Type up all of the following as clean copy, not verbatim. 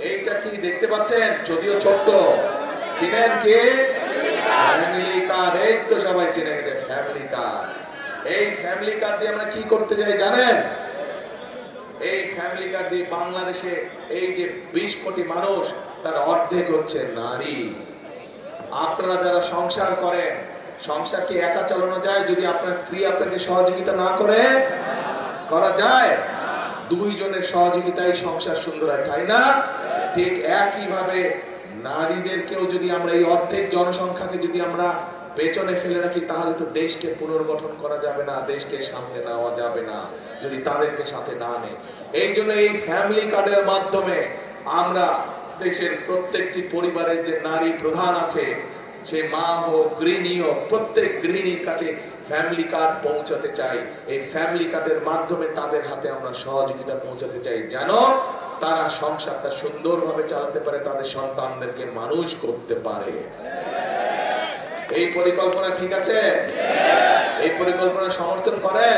এইটা কি দেখতে পাচ্ছেন? যদিও ছোট্ট, চিনেন কি? Family card. এই তো সবাই চিনে গেছে ফ্যামিলি কার্ড। এই ফ্যামিলি কার্ড দিয়ে আমরা কি করতে চাই জানেন? এই ফ্যামিলি কার্ড দিয়ে বাংলাদেশে এই যে 20 কোটি মানুষ, তার অর্ধেক হচ্ছে নারী। আপনারা যারা সংসার করেন, সংসার কি একা চালানো যায় যদি আপনার স্ত্রী আপনাকে সহযোগিতা না করে? করা যায়? দুইজনের সহযোগিতায় সংসার সুন্দর হয়, তাই না? ঠিক একই ভাবে নারীদেরকেও যদি আমরা এই অর্ধেক জনসংখ্যাকে যদি আমরা পেছনে ফেলে রাখি, তাহলে তো দেশকে পুনর্গঠন করা যাবে না, দেশকে সামনে নেওয়া যাবে না যদি তাদেরকে সাথে না নেই। এই জন্য এই ফ্যামিলি কার্ডের মাধ্যমে আমরা দেশের প্রত্যেকটি পরিবারের যে নারী প্রধান আছে, সে মা হোক, গৃহিণী হোক, প্রত্যেক গৃহিণীর কাছে ফ্যামিলি কার্ড পৌঁছাতে চাই। এই ফ্যামিলি কার্ডের মাধ্যমে তাদের হাতে আমরা সহযোগিতা পৌঁছাতে চাই, যেন তারা সংসারটা সুন্দরভাবে চালাতে পারে, তাদের সন্তানদেরকে মানুষ করতে পারে। এই পরিকল্পনা ঠিক আছে? এই পরিকল্পনা সমর্থন করেন?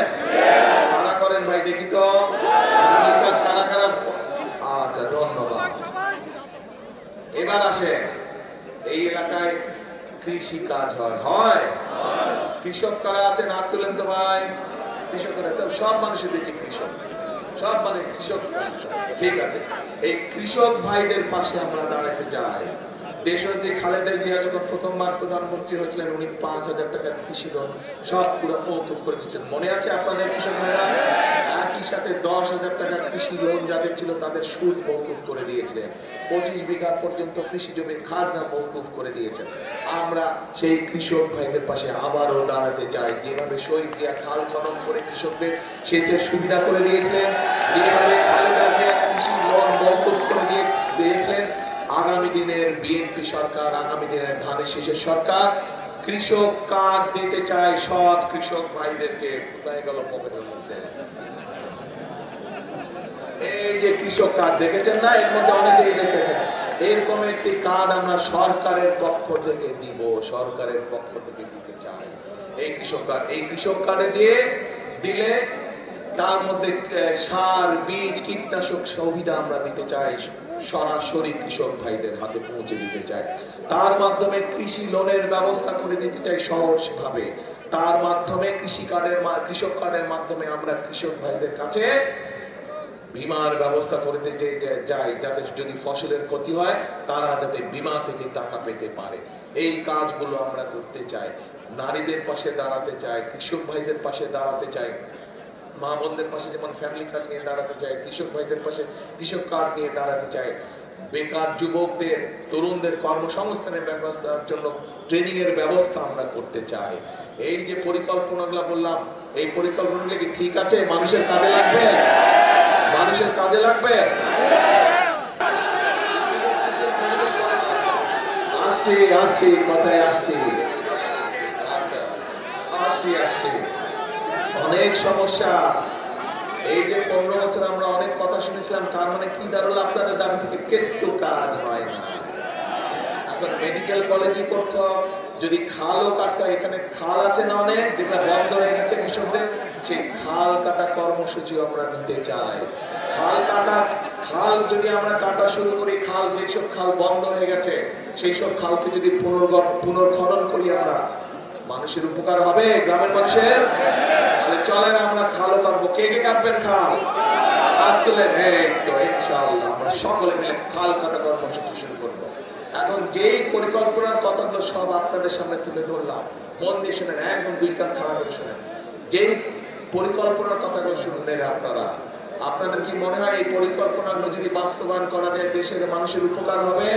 কারা করেন ভাই দেখি তো? কারা কারা? আচ্ছা, ধন্যবাদ। এবার আসে, এই এলাকায় কৃষি কাজ হয়? কৃষক কারা আছেন? হাত তুলেন তো ভাই। কৃষকরা তো সব মানুষই দেখি কৃষক, সব মানে কৃষক। ঠিক আছে, এই কৃষক ভাইদের পাশে আমরা দাঁড়াতে চাই। দেশের যে খালেদা জিয়া যখন প্রথমবার প্রধানমন্ত্রী হয়েছিলেন, উনি 5,000 টাকার কৃষি লোন সব পুরো মওকুফ করে দিয়েছেন। মনে আছে আপনাদের কৃষক ভাইরা? একই সাথে 10,000 টাকার কৃষি লোন যাদের ছিল তাদের সুদ মওকুফ করে দিয়েছিলেন। 25 বিঘা পর্যন্ত কৃষি জমির খাজনা মওকুফ করে দিয়েছেন। আমরা সেই কৃষক ভাইদের পাশে আবারও দাঁড়াতে চাই। যেভাবে শহীদ জিয়া খাল খনন করে কৃষকদের সেচের সুবিধা করে দিয়েছিলেন, যেভাবে খালেদা জিয়া কৃষি লোন মওকুফ করে দিয়েছেন, আগামী দিনের বিএনপি সরকার, আগামী দিনের ধানের শীষের সরকার কৃষক কার্ড দিতে চায় সব কৃষক ভাইদেরকে। কোথায় গেল পকেটের মধ্যে? এই যে কৃষক কার্ড দেখেছেন না? এর মধ্যে অনেকেই দেখেছেন। এরকম একটি কার্ড আমরা সরকারের পক্ষ থেকে দিব, সরকারের পক্ষ থেকে দিতে চাই এই কৃষক কার্ড। এই কৃষক কার্ডে দিলে তার মধ্যে সার, বীজ, কীটনাশক সুবিধা আমরা দিতে চাই, সরাসরি কৃষক ভাইদের হাতে পৌঁছে দিতে চাই। তার মাধ্যমে কৃষি লোনের ব্যবস্থা করে দিতে চাই সহজভাবে। তার মাধ্যমে কৃষক কার্ডের মাধ্যমে আমরা কৃষক ভাইদের কাছে বীমার ব্যবস্থা করতে যাই, যাতে যদি ফসলের ক্ষতি হয় তারা যাতে বীমা থেকে টাকা পেতে পারে। এই কাজগুলো আমরা করতে চাই। নারীদের পাশে দাঁড়াতে চাই, কৃষক ভাইদের পাশে দাঁড়াতে চাই, মা বোনদের পাশে যেমন ফ্যামিলি কার্ড নিয়ে দাঁড়াতে চাই, কৃষক ভাইদের পাশে কৃষক কার্ড নিয়ে দাঁড়াতে চাই। বেকার যুবকদের, তরুণদের কর্মসংস্থানের ব্যবস্থার জন্য ট্রেনিং এর ব্যবস্থা আমরা করতে চাই। এই যে পরিকল্পনাগুলো বললাম, এই পরিকল্পনাগুলো কি ঠিক আছে? মানুষের কাজে লাগবে? মানুষের কাজে লাগবে? আসছি কথায় আসছি। আচ্ছা, আসছি। অনেক সমস্যা। এই যে 15 বছর আমরা অনেক কথা শুনেছিলাম, তার মানে কি দাঁড়ালো? আপনাদের দাবি থেকে কিছু কাজ হয় না। এখন মেডিকেল কলেজে করতে হবে, যদি খালও কাটতে হয়, এখানে খাল আছে না অনেক, যেটা বন্ধ হয়ে গেছে কৃষকদের, সেই খাল কাটা কর্মসূচি আমরা নিতে চাই। খাল যদি আমরা কাটা শুরু করি, যেসব খাল বন্ধ হয়ে গেছে সেই সব খালকে যদি পুনর্খনন করি আমরা, মানুষের উপকার হবে, গ্রামের মানুষের। চলেন আমরা খালও কাটবো। কে কে কাটবেন খাল? ইনশাআল্লাহ আমরা সকলে মিলে খাল কাটা কর্মসূচি শুরু করবো। এখন যেই পরিকল্পনার কথাগুলো সব আপনাদের সামনে তুলে ধরলাম, মন দিয়ে শুনেন, একদম 2 কান খাড়া করে শুনেন। যেই পরিকল্পনার কথাগুলো শুনলেন আপনাদের কি মনে হয় এই পরিকল্পনাগুলো যদি বাস্তবায়ন করা যায় দেশের মানুষের উপকার হবে?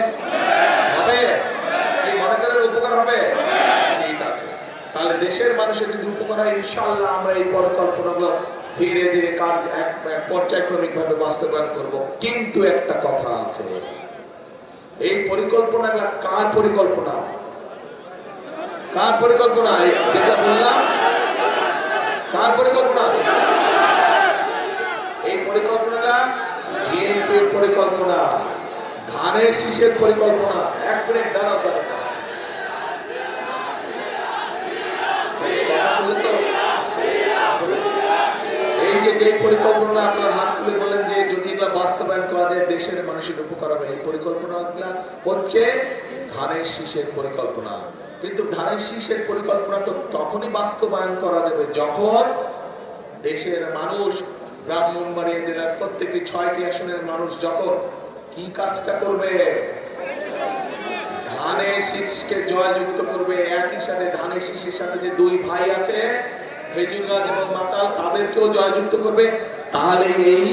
এই মনে করেন উপকার হবে? ঠিক আছে, তাহলে দেশের মানুষের যদি উপকার হয়, ইনশাআল্লাহ আমরা এই পরিকল্পনাগুলো ধীরে ধীরে পর্যায়ক্রমিক ভাবে বাস্তবায়ন করব। কিন্তু একটা কথা আছে, এই পরিকল্পনাগুলো কার পরিকল্পনা? কার পরিকল্পনা? যেটা বললাম, কার পরিকল্পনা? এই পরিকল্পনাটা বিএনপির পরিকল্পনা, ধানের শীষের পরিকল্পনা। এক মিনিট দাঁড়াও। এই যে পরিকল্পনা আপনার হাত তুলে বলেন যে যদি এটা বাস্তবায়ন বাস্তবায়ন করা যায়, দেশের মানুষের উপকার হবে। এই পরিকল্পনাগুলো হচ্ছে ধানের শীষের পরিকল্পনা। কিন্তু ধানের শীষের পরিকল্পনা তো তখনই বাস্তবায়ন করা যাবে যখন দেশের মানুষ, ব্রাহ্মণবাড়িয়া জেলার প্রত্যেকটি 6টি আসনের মানুষ যখন কি কাজটা করবে, ধানের শীষকে জয়যুক্ত করবে। একই সাথে ধানের শীষের সাথে যে দুই ভাই আছে খেজুর গাছ এবং মাতাল, তাদেরকেও জয়যুক্ত করবে। তাহলে এই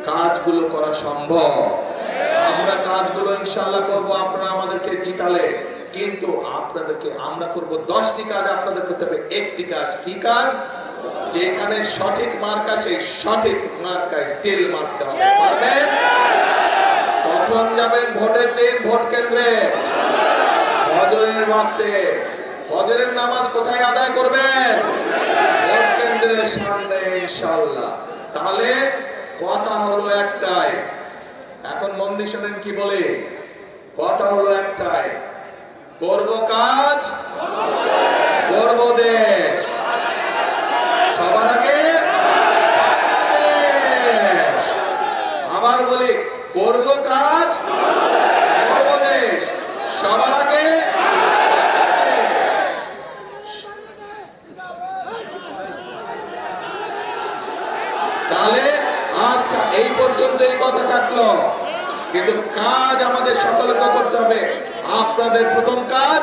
কাজগুলো করা সম্ভব। আমরা কাজগুলো ইনশাআল্লাহ করব, আপনারা আমাদেরকে জিতালে। কিন্তু আপনাদেরকে আমরা করব 10টি কাজ, আপনাদের করতে হবে 1টি কাজ। কি কাজ? যেখানে সঠিক মার্কা, সেই সঠিক মার্কায় সিল মারতে হবে। পারবেন? কখন যাবেন ভোটের দিন ভোট কেন্দ্রে? ফজরের ওয়াক্তে। ফজরের নামাজ কোথায় আদায় করবেন? ভোট কেন্দ্রের সামনে ইনশাআল্লাহ। তাহলে কথা হলো একটাই, এখন মন দিয়ে শোনেন কি বলে। কথা হলো একটাই, করব কাজ, করব দেশ। সবার আগে দেশ। আবার বলি, করব কাজ, করব দেশ। সবার আগে তাহলে আচ্ছা, এই পর্যন্ত এই কথা থাকলো। কিন্তু কাজ আমাদের সকলকে করতে হবে। আপনাদের প্রথম কাজ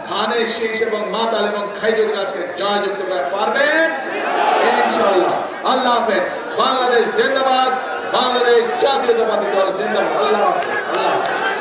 ধানের শীষ এবং মাতাল এবং খেজুর গাছকে জয়যুক্ত করে পারবেন ইনশাআল্লাহ। আল্লাহ হাফেজ। বাংলাদেশ জিন্দাবাদ। বাংলাদেশ জাতীয়তাবাদী দল জিন্দাবাদ। আল্লাহ হাফেজ। আল্লাহ হাফেজ।